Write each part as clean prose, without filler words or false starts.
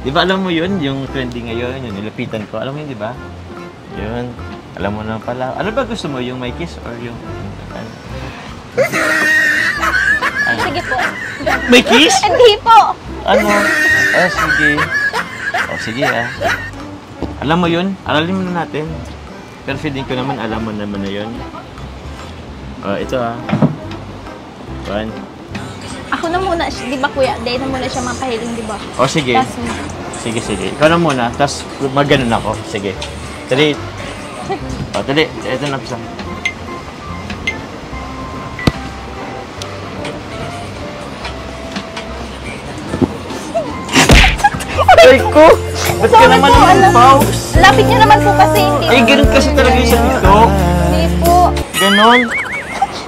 Di ba alam mo yun, yung trending ngayon, yung nilapitan ko. Alam mo yun, di ba? Yun. Alam mo na pala. Ano ba gusto mo? Yung may kiss or yung... Ano? Sige po. May kiss? Hindi po. Ano? Ah, sige. O, sige ah. Alam mo yun? Aralin mo na natin. Pero feeling ko naman, alam mo naman na yun. O, ito ah. One. Ako na muna, di ba kuya? Dahil na muna siya mapahiling, di ba? O, sige. Sige, sige. Ikaw na muna. Tapos, mag-ganon ako. Sige. Tali. O, tali. Ito na pisa. Ay ko! Ba't ka naman pause? Lapit niyo naman po kasi. Hindi Ay, ganun kasi talaga yung sa TikTok. Hindi po. Ganon.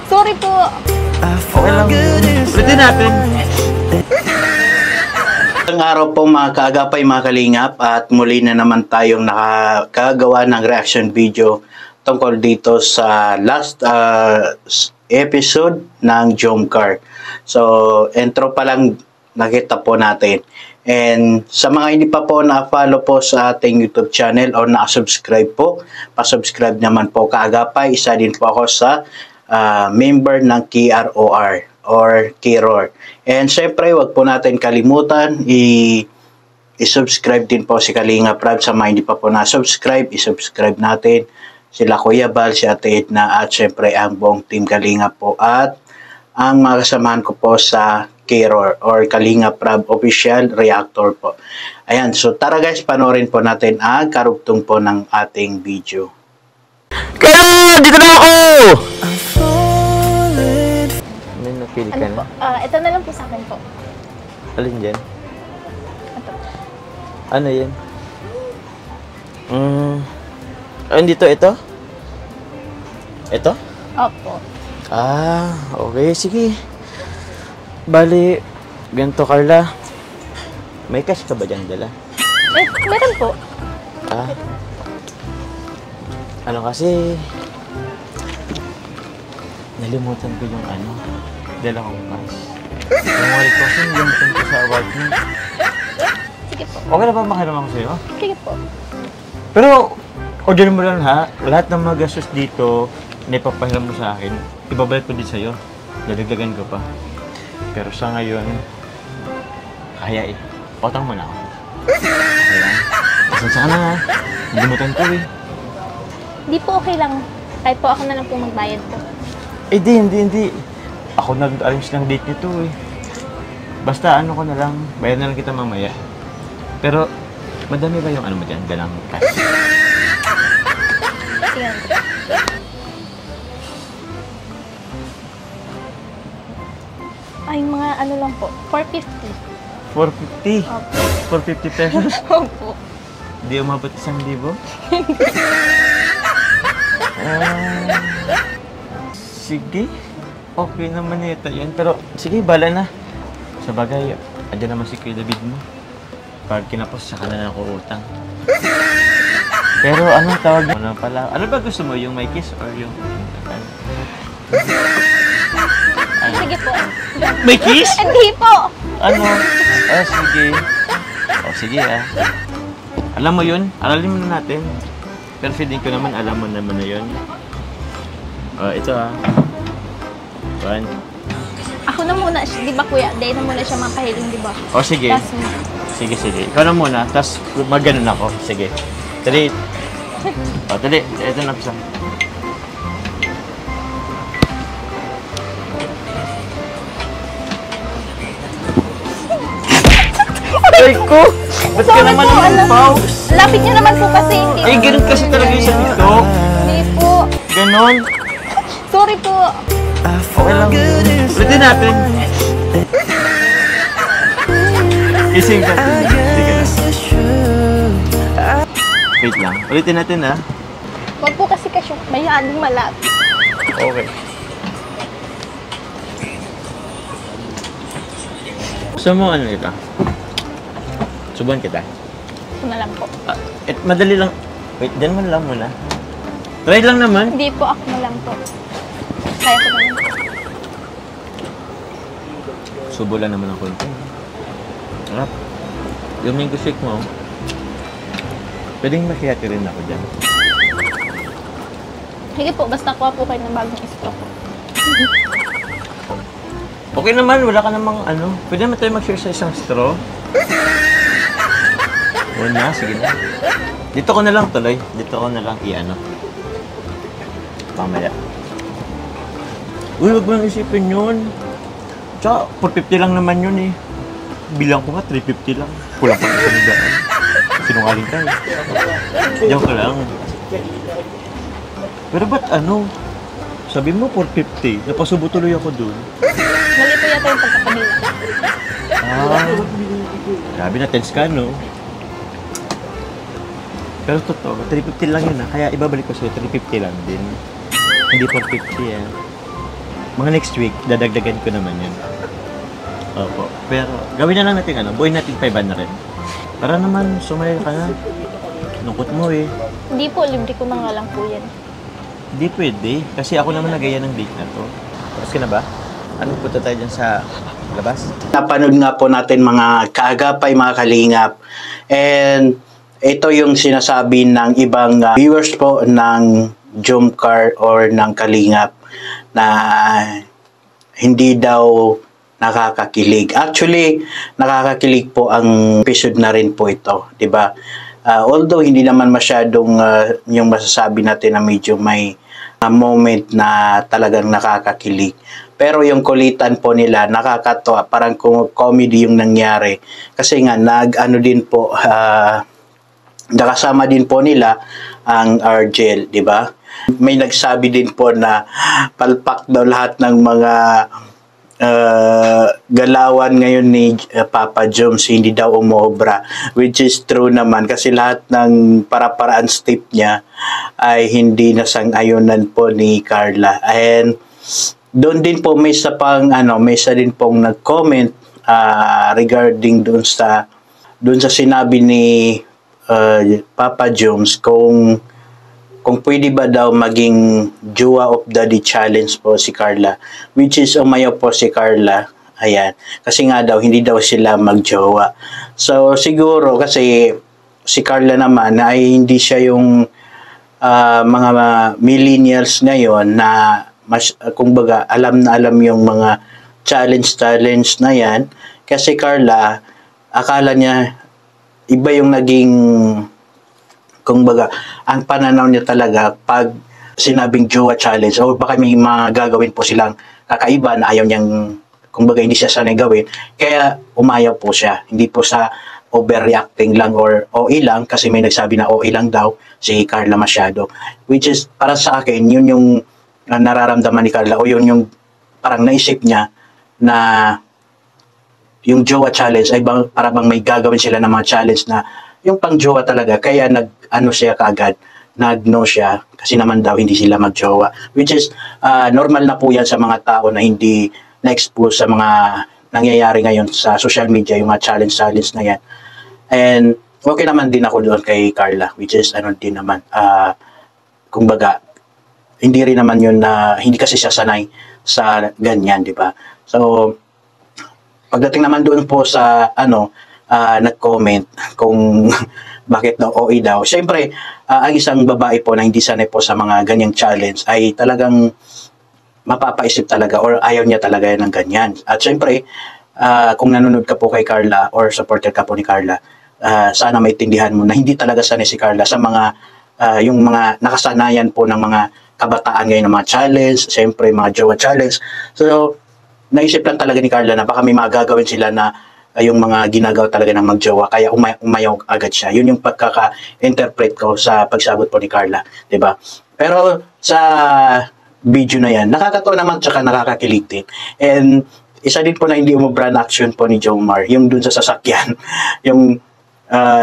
Sorry po. Okay lang. Ulitin natin. Ang araw po mga kaagapay, mga kalingap, at muli na naman tayong nakagawa ng reaction video tungkol dito sa last episode ng Jomcar. So, intro pa lang nakita po natin. And sa mga hindi pa po na-follow po sa ating YouTube channel o na-subscribe po, pa-subscribe naman po kaagapay. Isa din po ako sa member ng KROR or KROR. And syempre, wag po natin kalimutan i-subscribe din po si Kalinga Prab. Sa mga hindi pa po na-subscribe, i-subscribe natin sila Kuya Bal, si Ate Edna, at syempre ang buong team Kalinga po at ang mga kasamahan ko po sa KROR or Kalinga Prab Official Reactor po. Ayan, so tara guys, panoorin po natin ang karugtong po ng ating video. Kaya! Dito na ako! May napili ka Ano po? na? Ito na lang po sa akin po. Alin dyan? Ito. Ano yan? Dito, ito? Ito? Opo. Ah, okay. Sige. Bali, ganito Carla. May cash ka ba dyan dala? Meron po. Ah. Ano kasi, nalimutan ko yung ano, dala kong cash. Yung wallet ko kasi nalimutan ko sa apartment. Sige po. Okay na ba makiram ako sa'yo? Sige po. Pero, order mo lang ha. Lahat ng mga gastos dito, na ipapahiram mo sa akin, ibabalik ko din sa'yo. Dadagdagan ko pa. Pero sa ngayon, kaya eh. Utang mo na ako. Ayan. Pasensya ka na ha. Nalimutan ko eh. Hindi po okay lang. Kahit po ako na lang po magbayad po. Eh hindi. Ako nag-arrange ng date nito eh. Basta ano ko na lang, bayad na lang kita mamaya. Pero, madami ba yung ano mo dyan? Dalang cash? Tingnan ko. Ay, mga ano lang po. 450. 450? Opo. 450 pesos? Opo. Hindi umabot 1,000? Sige. Okay naman ito yan. Pero, sige, bala na. Sa bagay, andyan naman si Kuya David mo. Pag kinapos, saka na ako utang. Pero, anong tawag mo na pala? Ano ba gusto mo? Yung may kiss or yung... Ano? Sige po. May kiss? Hindi po. Ano? Ah, sige. O, sige ah. Alam mo yun? Aralin mo na natin. Pero feeling ko naman, alam mo naman na yun. O, ito ah. One. Ako na muna, di ba kuya? Dahil na muna siya mapahiling, di ba? O, sige. Sige, sige. Ikaw na muna. Tapos, mag-ganon ako. Sige. Tali. O, tali. Ito na pisa. Ay ko! Ba't ka naman pause? Lapit niyo naman po kasi. Ay, ganun kasi talaga yung sa TikTok. Hindi po. Ganon. Sorry po. Okay lang. Ulitin natin. Ising ka. Sige na. Wait lang. Ulitin natin ha. Huwag po kasi masyadong malapit. Okay. Gusto mo ano ito? Subuhan kita. Ito na lang po. Madali lang. Wait, dyan mo lang muna. Try lang naman. Hindi po, ako na lang po. Kaya ko na lang. Subo lang naman ako. Harap. yung mango shake mo, pwedeng makihati rin ako dyan. Sige po, basta kuha po kayo ng bagong stock. Okay naman, wala ka namang ano. Pwede naman tayo mag-share sa isang straw. Oo na, sige na. Dito ko na lang tuloy. Dito ko na lang i-ano. Mamaya. Uy, wag mo nang isipin yun. Tsaka, 450 lang naman yun eh. Bilang ko nga, 350 lang. Kulang pa sa nagdaan. Sinungaling tayo. Joke lang. Pero ba't ano? Sabi mo 450. Napasubo tuloy ako dun. Mali po yata yung pagkakabila. Grabe na, tense ka, no? Pero totoo, 350 lang yun, Kaya ibabalik ko sa'yo, 350 lang din. Hindi 450, Mga next week, dadagdagan ko naman yun. Opo. Pero, gawin na lang natin, buuin natin 500 rin. Para naman, sumaya ka na. Lungkot mo, Hindi po, libre ko na nga lang po yan. Hindi pwede, kasi ako naman nagaya ng date na to. Tapos ka na ba? Ano punta tayo dyan sa labas? Napanood nga po natin mga kaagapay, mga kalingap. And ito yung sinasabi ng ibang viewers po ng Jomcar or ng Kalingap na hindi daw nakakakilig. Actually, nakakakilig po ang episode na rin po ito, 'di ba? Although hindi naman masyadong yung masasabi natin na medyo may moment na talagang nakakakilig. Pero yung kulitan po nila, nakakatawa, parang comedy yung nangyari. Kasi nga, nag-ano din po, nakasama din po nila ang Argel, di ba? May nagsabi din po na palpak daw lahat ng mga galawan ngayon ni Papa Joms, hindi daw umobra, which is true naman kasi lahat ng para-paraan step niya ay hindi nasang-ayunan po ni Carla. And doon din po may isa din pong nag-comment regarding doon sa sinabi ni Papa Joms kung pwede ba daw maging Jowa of Daddy Challenge po si Carla, which is umayaw po si Carla. Ayan. Kasi nga daw, hindi daw sila magjowa. So, siguro, kasi si Carla naman ay hindi siya yung mga millennials ngayon na kumbaga, alam na alam yung mga challenge na yan. Kasi Carla, akala niya, iba yung naging kumbaga, ang pananaw niya talaga pag sinabing Jowa Challenge o baka may mga gagawin po silang kakaiba na ayaw niyang, kumbaga hindi siya sanay gawin, kaya umayaw po siya. Hindi po sa overreacting lang or OA lang, kasi may nagsabi na OA lang daw si Carla masyado. Which is, para sa akin, yun yung nararamdaman ni Carla o yun yung parang naisip niya na yung Jowa Challenge ay para bang may gagawin sila ng mga challenge na yung pang-jowa talaga, kaya nag-ano siya kaagad, nag-no siya, kasi naman daw hindi sila mag-jowa. Which is, normal na po yan sa mga tao na hindi na-expose sa mga nangyayari ngayon sa social media, yung mga challenge na yan. And, okay naman din ako doon kay Carla, which is, din naman, kumbaga, hindi rin naman yun na, hindi kasi siya sanay sa ganyan, di ba? So, pagdating naman doon po sa, nag-comment kung bakit daw OA daw. Siyempre, ang isang babae po na hindi sanay po sa mga ganyang challenge ay talagang mapapaisip talaga or ayaw niya talaga ng ganyan. At siyempre, kung nanonood ka po kay Carla or supporter ka po ni Carla, sana maintindihan mo na hindi talaga sanay si Carla sa mga, yung mga nakasanayan po ng mga kabataan ngayon ng mga challenge, siyempre mga Jowa Challenge. So, naisip lang talaga ni Carla na baka may mga gagawin sila na yung mga ginagawa talaga ng magjowa, kaya umayaw agad siya. Yun yung pagkaka-interpret ko sa pagsagot po ni Carla, 'di ba? Pero sa video na yan, nakakatawa naman tsaka nakakakilig din. And isa din po na hindi umubra na action po ni Jomar, yung dun sa sasakyan, yung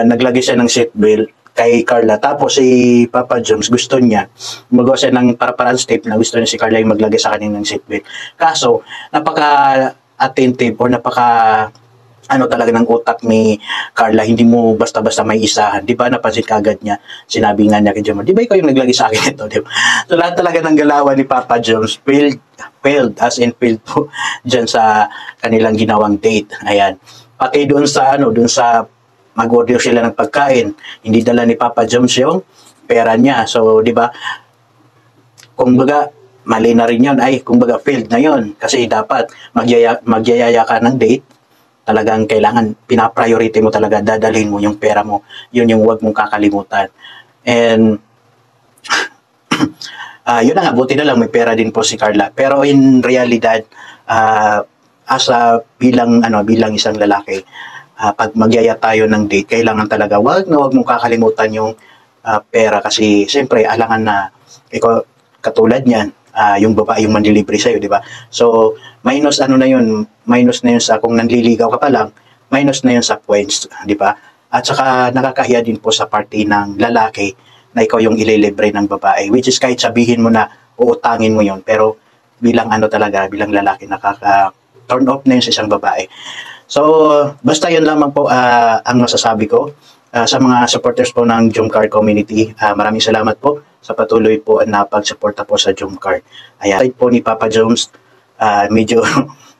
naglagay siya ng seatbelt kay Carla. Tapos si Papa Joms gusto niya magawa siya ng para-paraan step na gusto niya si Carla yung maglagay sa kanya ng seatbelt. Kaso, napaka-attentive o talaga ng utak ni Carla, hindi mo basta-basta may isahan. Di ba, napansin kagad niya, sinabi nga niya kay Jomar, di ba ikaw yung naglagay sa akin ito? Di ba? So, lahat talaga ng galawan ni Papa Joms, failed po, dyan sa kanilang ginawang date. Ayan. Pati doon sa, mag-order sila ng pagkain. Hindi dala ni Papa Jones yung pera niya. So, di ba? Kung baga, mali na rin yun. Ay, kung baga, failed na yun. Kasi dapat magyayaya ka ng date. Talagang kailangan, pinapriority mo talaga, dadalhin mo yung pera mo. Yun yung huwag mong kakalimutan. And, yun na nga, buti na lang may pera din po si Carla. Pero in realidad, bilang isang lalaki, pag magyaya tayo ng date, kailangan talaga wag mong kakalimutan yung pera kasi siyempre alangan na ikaw katulad niyan, yung babae yung manlilibre sa'yo, di ba? So, minus na yun sa kung nanliligaw ka pa lang, minus na yun sa points, di ba? At saka nakakahiya din po sa party ng lalaki na ikaw yung ililibre ng babae, which is kahit sabihin mo na uutangin mo yun, pero bilang bilang lalaki, turn off na yun sa isang babae. So, basta yun lamang po ang masasabi ko sa mga supporters po ng Jomcar community. Maraming salamat po sa patuloy po na pagsuporta po sa Jomcar. Ayan, side po ni Papa Jones, medyo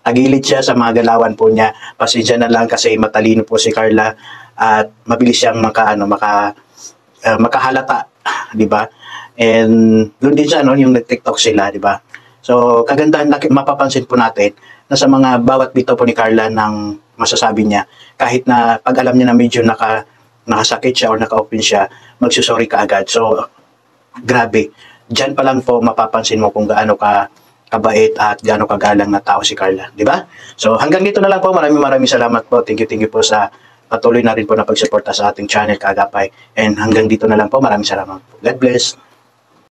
tagilid siya sa mga galawan po niya. Pasensya na lang kasi matalino po si Carla at mabilis siyang makahalata, di ba? And doon din siya, yung nag-TikTok sila, di ba? So, kagandahan, mapapansin po natin na sa mga bawat bitaw po ni Carla ng masasabi niya, kahit na pag alam niya na medyo nakasakit siya or naka-open siya, magsusorry ka agad. So, grabe. Diyan pa lang po mapapansin mo kung gaano kabait at gaano kagalang na tao si Carla. Di ba? So, hanggang dito na lang po. Maraming salamat po. Thank you po sa patuloy na rin po na pagsuporta sa ating channel, Kaagapay. And hanggang dito na lang po. Maraming salamat po. God bless.